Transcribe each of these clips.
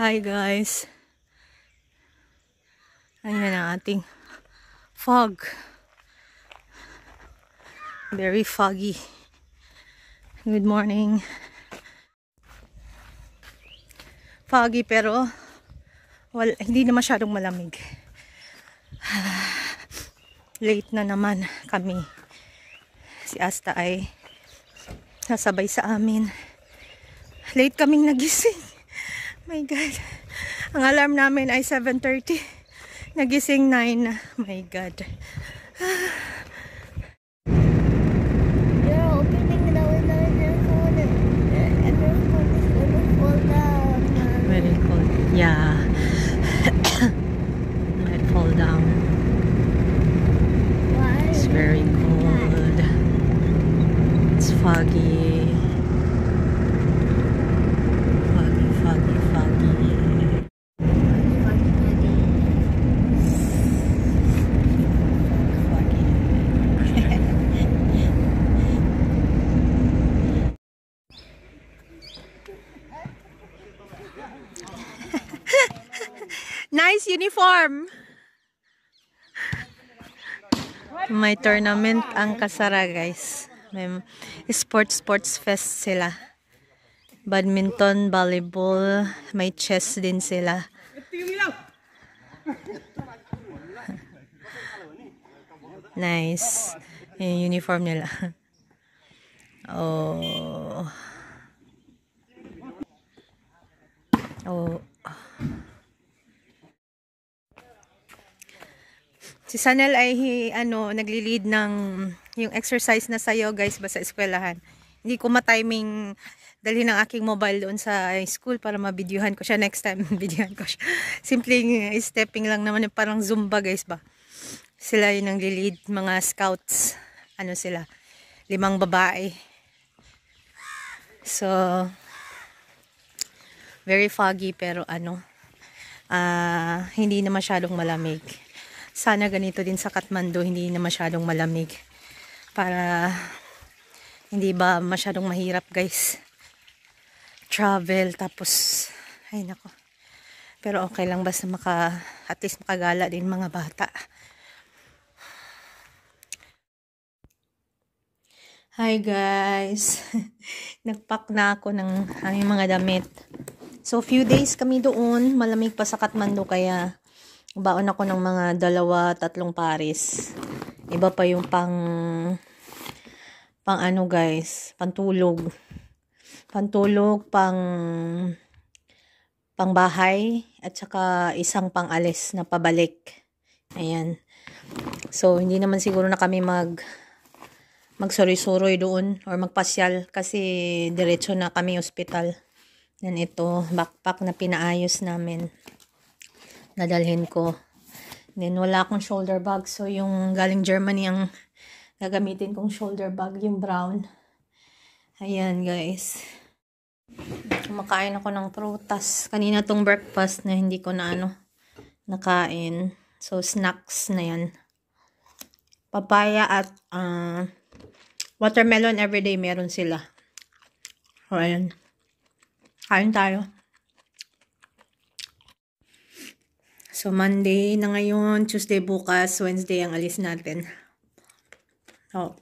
Hi guys. Ayan ang ating fog. Very foggy. Good morning. Foggy pero hindi na masyadong malamig. Late na naman kami. Si Asta ay sasabay sa amin. Late kaming nagising. My God. Ang alarm namin ay 7:30. Nagising 9 na. My God. You're opening the window in your phone and your phone is gonna fall down. Very cold. Yeah. Might fall down. Why? It's very cold. It's foggy. Foggy, foggy, foggy. Nice uniform! May tournament ang Kasara, guys. May sports fest sila. Badminton, volleyball, may chess din sila. Nice. Yung uniform nila. Oh. Oh. Si Sanel ay nagli-lead ng yung exercise na sayo, guys, ba sa eskwelahan. Hindi ko ma-timing dalhin ng aking mobile doon sa school para ma-videohan ko siya next time. Videohan ko siya. Simpleng stepping lang naman, parang Zumba, guys, ba. Sila yung nagli-lead, mga scouts. Ano sila? 5 babae. So, very foggy pero hindi na masyadong malamig. Sana ganito din sa Kathmandu, hindi na masyadong malamig. Para hindi ba masyadong mahirap, guys. Travel, tapos, ay nako. Pero okay lang basta at least makagala din mga bata. Hi guys. Nagpack na ako ng aming mga damit. So, few days kami doon. Malamig pa sa Kathmandu kaya baon ako ng mga 2-3 pares. Iba pa yung pang guys, pantulog, pang bahay, at saka isang pang alis na pabalik. Ayan. So, hindi naman siguro na kami magsuroy-suroy doon or magpasyal kasi diretso na kami ospital. Yan ito, backpack na pinaayos namin. Nadalhin ko. Then, wala akong shoulder bag. So, yung galing Germany ang gagamitin kong shoulder bag, yung brown. Ayan, guys. Kumakain ako ng prutas. Kanina tong breakfast na hindi ko na nakain. So, snacks na yan. Papaya at watermelon everyday meron sila. So, ayan. Kain tayo. So, Monday na ngayon, Tuesday bukas, Wednesday ang alis natin. So,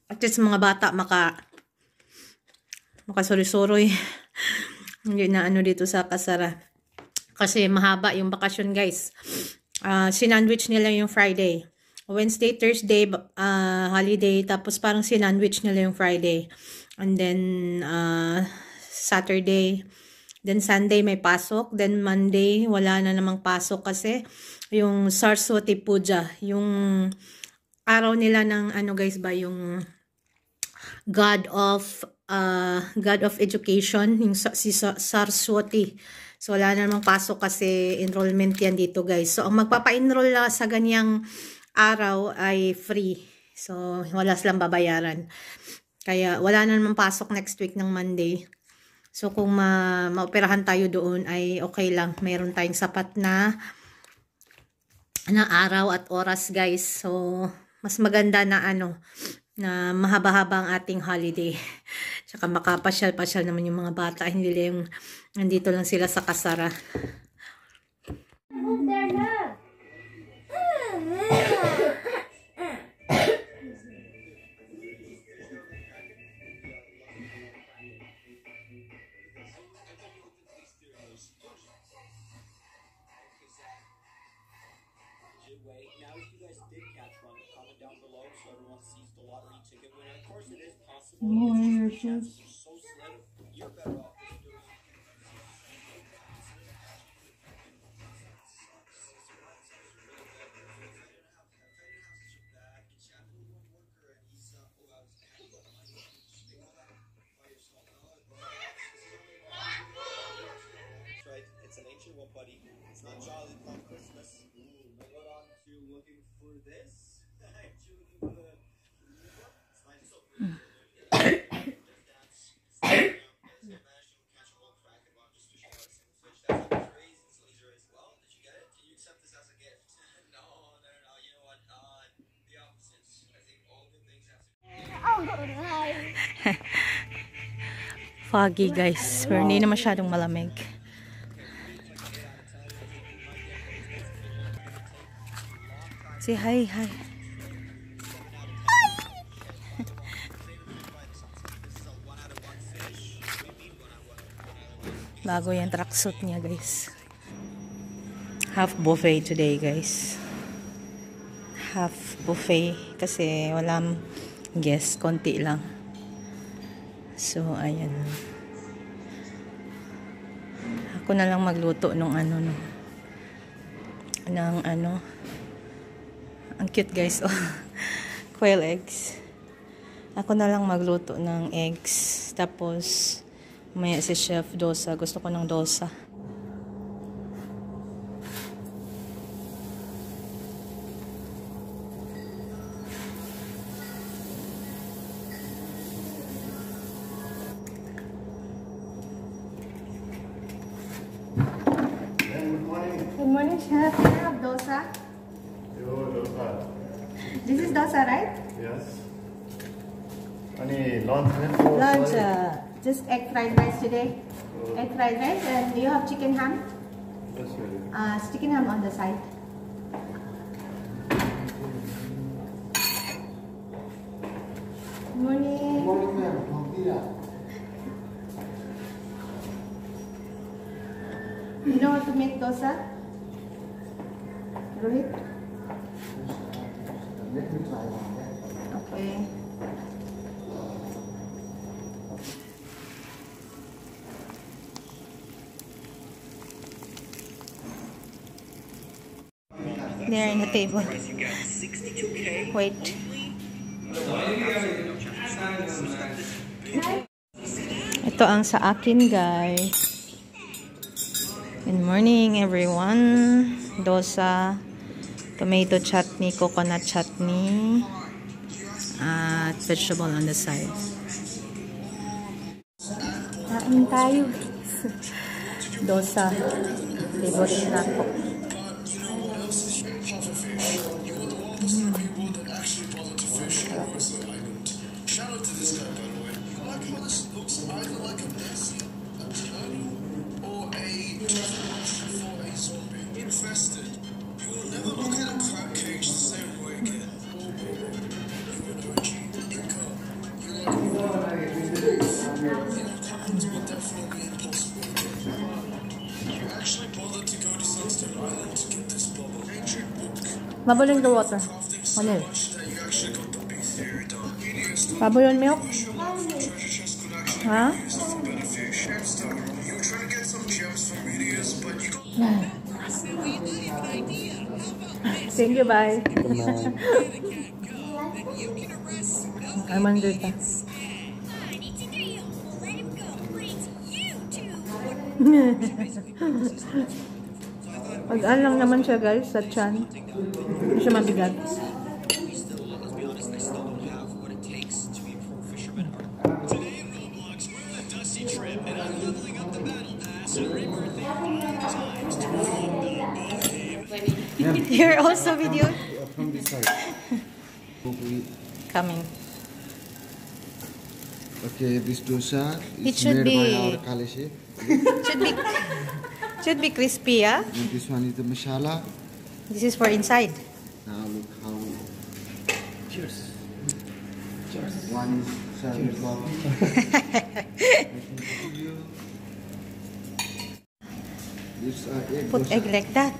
at least mga bata makasuri-suroy. Hindi na dito sa Kasara. Kasi mahaba yung bakasyon, guys. Sinandwich nila yung Friday. Wednesday, Thursday, holiday. Tapos parang sinandwich nila yung Friday. And then, Saturday, then Sunday may pasok, then Monday wala na namang pasok kasi yung Saraswati Puja, yung araw nila ng guys ba, yung God of Education, yung si Saraswati. So wala na namang pasok kasi enrollment yan dito, guys. So ang magpapa-enroll sa ganyang araw ay free. So wala silang babayaran. Kaya wala na namang pasok next week ng Monday. So, kung maoperahan tayo doon ay okay lang. Mayroon tayong sapat na araw at oras, guys. So, mas maganda na na mahaba-haba ang ating holiday. Tsaka makapasyal-pasyal naman yung mga bata. Hindi lang nandito lang sila sa kasara. Move there na. Now, if you guys did catch one, comment down below so everyone sees the lottery ticket winner. Of course, it is possible. The chances are so slim. You're better off just doing right. It's an ancient one, buddy. It's not Charlie Brown Christmas. Ooh, but what on to looking for this? Actually looking for the. It's like so good. Foggy guys, pero hindi na masyadong malamig. Say hi, hi. Bago yung tracksuit niya guys. Half buffet today guys. Half buffet kasi walang guest, konti lang. So, ayan. Ako na lang magluto nung ano, no. Ng ano. Ang cute guys, oh. Quail eggs. Ako na lang magluto ng eggs. Tapos, maya si Chef dosa. Gusto ko ng dosa. Good morning, Chef. Can I have dosa? Yo, dosa. This is dosa, right? Yes. Any lunch? Lunch, just egg fried rice today. Egg fried rice, and do you have chicken ham? Yes, sir. Chicken ham on the side. Good morning. Good morning, ma'am. Tortilla. You know how to make dosa? Rohit? Let me try one. Okay. There in the table. Wait. Ito ang sa akin, guys. Good morning, everyone. Dosa, tomato chutney, coconut chutney, at vegetable on the side. Kain tayo. Dosa. Favorite na po. Bubbling the water. Ano? Bubbling milk? Huh? Thank you, bye. I'm under that. Pag-an lang naman siya guys sa tiyan. Hindi siya mabigat. You're also video? From this side. Coming. Okay, this dosa It is should made by be- our Kaleshi. Should be crispy, yeah? And this one is the masala. This is for inside. Now look how. Cheers. One is serving coffee. This egg Put dosa. egg like that.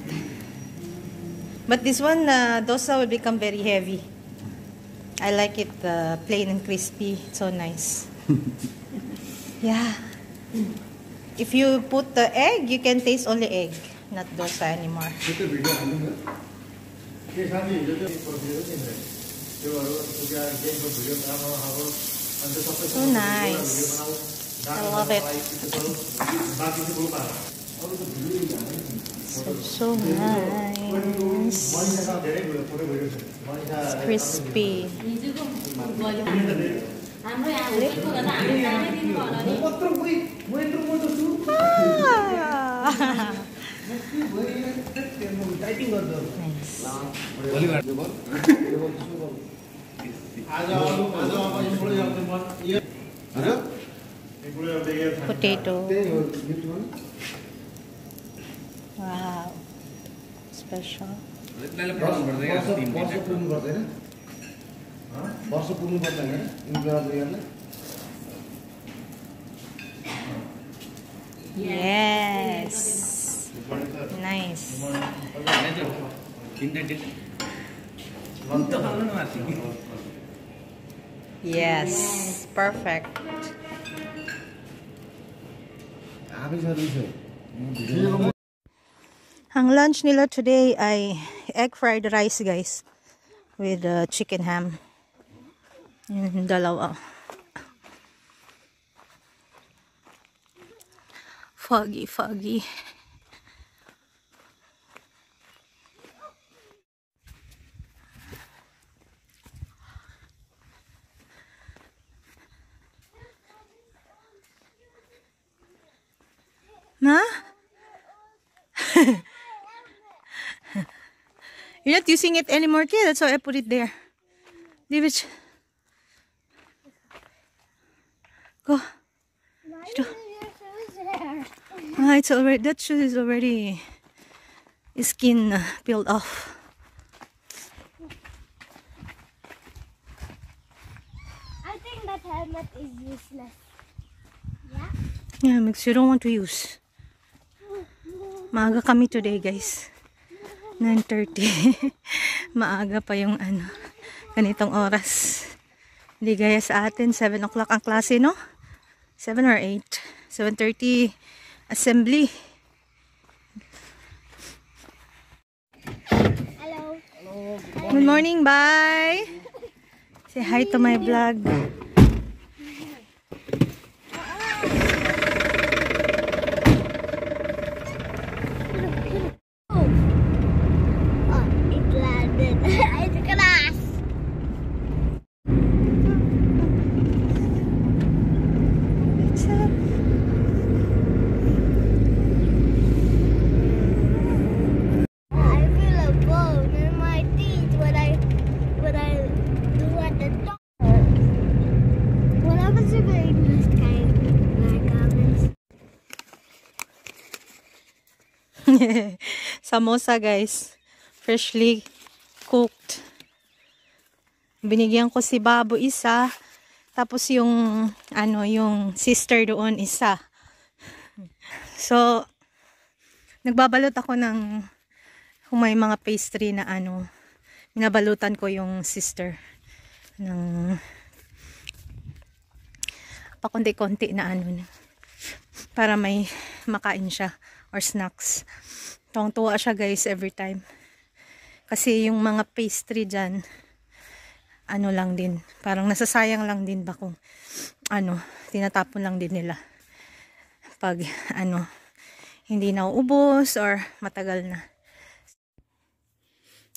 But this one, dosa will become very heavy. I like it plain and crispy. So nice. Yeah. If you put the egg, you can taste only egg, not dosa anymore. So nice. I love it. So nice. It's crispy. Ah. Potato. Wow. Special. Yes. Nice. Yes. Perfect. Ang lunch nila today ay egg fried rice, guys, with chicken ham. Yung dalawa. Foggy, foggy. Ma? You're not using it anymore, kid. That's why I put it there. Leave it. Go. Why are your shoes there? Ah, it's already, that shoe is already skin peeled off. I think that helmet is useless. Yeah? Yeah, because you don't want to use. Maaga kami today, guys. 9:30. Maaga pa yung ganitong oras. Hindi gaya sa atin, 7 o'clock ang klase, no? 7 or 8. 7:30 assembly. Hello. Good morning, bye! Say hi to my vlog. Oh, it landed. It's glass. I feel a bone in my teeth when I do at the doctor. What happens if I eat this kind of comments? Samosa, guys. Freshly cooked. Binigyan ko si Babo isa. Tapos yung, yung sister doon isa. So, nagbabalot ako ng, kung may mga pastry na minabalutan ko yung sister. Ng, pakunti-kunti na para may makain siya. Or snacks. Tuwang-tuwa siya, guys, every time. Kasi yung mga pastry dyan, lang din. Parang nasasayang lang din ba kung tinatapon lang din nila. Pag hindi nauubos or matagal na.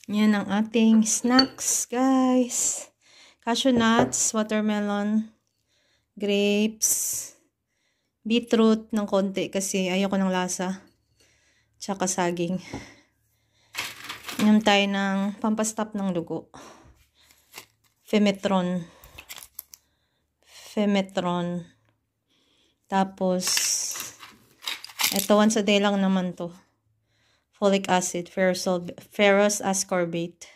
Yan ang ating snacks, guys. Cashew nuts, watermelon, grapes, beetroot ng konti kasi ayoko ng lasa. Tsaka saging. Inom tayo ng pampastop ng dugo. Femetron. Femetron. Tapos, ito once a day lang naman to. Folic acid, ferrous ascorbate.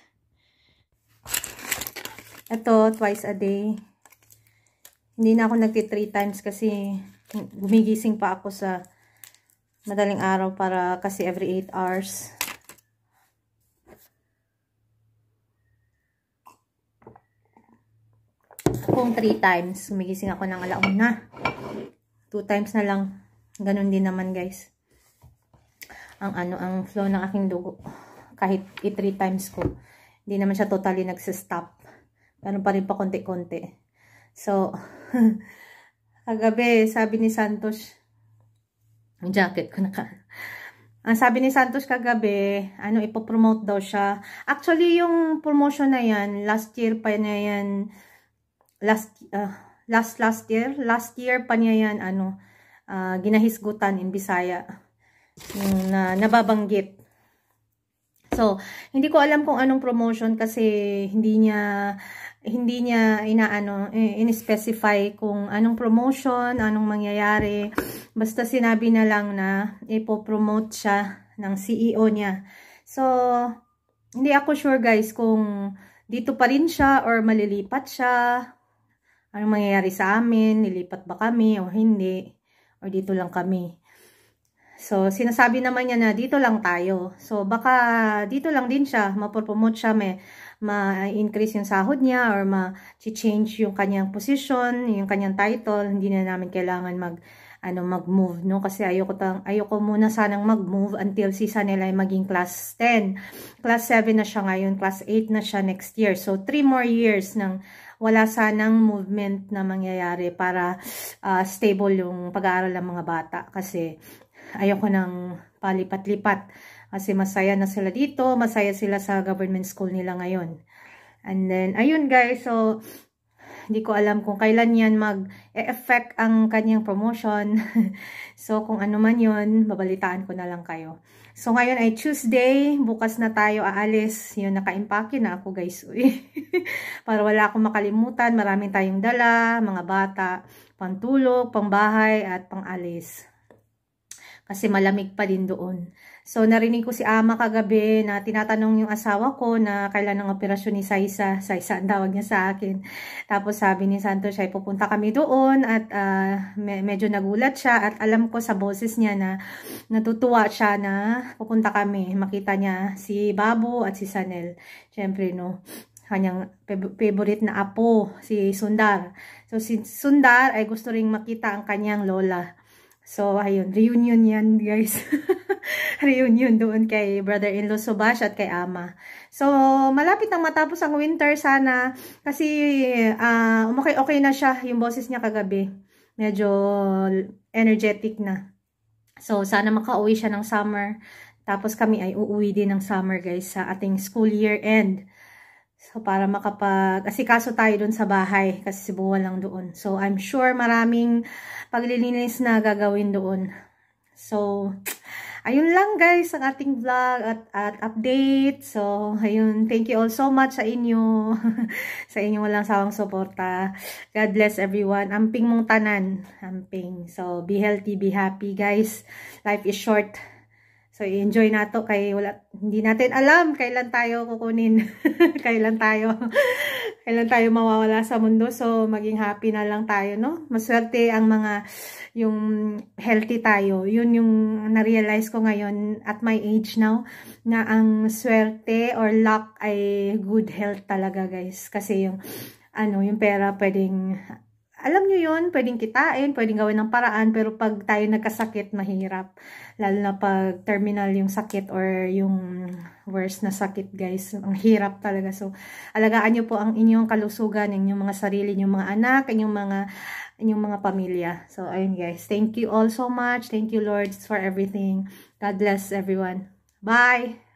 Ito, twice a day. Hindi na ako nagti 3 times kasi gumigising pa ako sa madaling araw para kasi every 8 hours. Kung 3 times, gumigising ako ng alauna. 2 times na lang. Ganun din naman, guys. Ang flow ng aking dugo. Kahit 3 times ko. Hindi naman siya totally nagsistop. Meron pa rin pa konti-konti. So, kagabi, sabi ni Santos, yung jacket ko ang sabi ni Santos kagabi, ipopromote daw siya. Actually, yung promotion na yan, last year pa niya yan, last year pa niya yan, ginahisgutan in Bisaya. Yung nababanggit. So, hindi ko alam kung anong promotion kasi hindi niya in-specify kung anong promotion, anong mangyayari. Basta sinabi na lang na ipopromote siya ng CEO niya. So, hindi ako sure guys kung dito pa rin siya or malilipat siya. Anong mangyayari sa amin? Nilipat ba kami o hindi? Or dito lang kami? So, sinasabi naman niya na dito lang tayo. So, baka dito lang din siya, mapopromote siya, ma-increase yung sahod niya or ma-change yung kanyang position, yung kanyang title. Hindi na namin kailangan mag-move, no? Kasi ayoko muna sanang mag-move until si Sanel ay maging class 10. Class 7 na siya ngayon, class 8 na siya next year. So, 3 more years nang wala sanang movement na mangyayari para stable yung pag-aaral ng mga bata. Kasi ayoko nang palipat-lipat. Kasi masaya na sila dito. Masaya sila sa government school nila ngayon. And then, ayun guys. So, hindi ko alam kung kailan yan mag-e-effect ang kanyang promotion. So, kung ano man yun, babalitaan ko na lang kayo. So, ngayon ay Tuesday. Bukas na tayo aalis. Yun, naka-impake na ako guys. Para wala akong makalimutan. Maraming tayong dala, mga bata, pantulog, pangbahay, at pangalis. Kasi malamig pa din doon. So, narinig ko si Ama kagabi na tinatanong yung asawa ko na kailan ang operasyon ni Saisa. Saisa ang tawag niya sa akin. Tapos sabi ni Santos siya, pupunta kami doon at medyo nagulat siya. At alam ko sa boses niya na natutuwa siya na pupunta kami. Makita niya si Babu at si Sanel. Siyempre, no, kanyang favorite na apo, si Sundar. So, si Sundar ay gusto ring makita ang kanyang lola. So, ayun, reunion yan, guys. Reunion doon kay brother-in-law Subash at kay Ama. So, malapit nang matapos ang winter sana. Kasi, okay na siya, yung boses niya kagabi. Medyo energetic na. So, sana makauwi siya ng summer. Tapos kami ay uuwi din ng summer, guys, sa ating school year end. So, para asikaso tayo dun sa bahay kasi Cebuan lang doon. So, I'm sure maraming paglilinis na gagawin doon. So, ayun lang guys ang ating vlog at update. So, ayun. Thank you all so much sa inyo. Sa inyong walang sawang suporta. God bless everyone. Amping mong tanan. Amping. So, be healthy, be happy guys. Life is short. So, i-enjoy nato kay hindi natin alam kailan tayo kukunin. kailan tayo mawawala sa mundo. So, maging happy na lang tayo, no? Maswerte ang yung healthy tayo. Yun yung na-realize ko ngayon at my age now, na ang swerte or luck ay good health talaga, guys. Kasi yung pera pwedeng, alam nyo yun, pwedeng kitain, pwedeng gawin ng paraan, pero pag tayo nagkasakit, mahirap. Lalo na pag terminal yung sakit or yung worst na sakit, guys. Ang hirap talaga. So, alagaan nyo po ang inyong kalusugan, inyong mga sarili, inyong mga anak, inyong mga pamilya. So, ayun guys. Thank you all so much. Thank you, Lord, for everything. God bless everyone. Bye!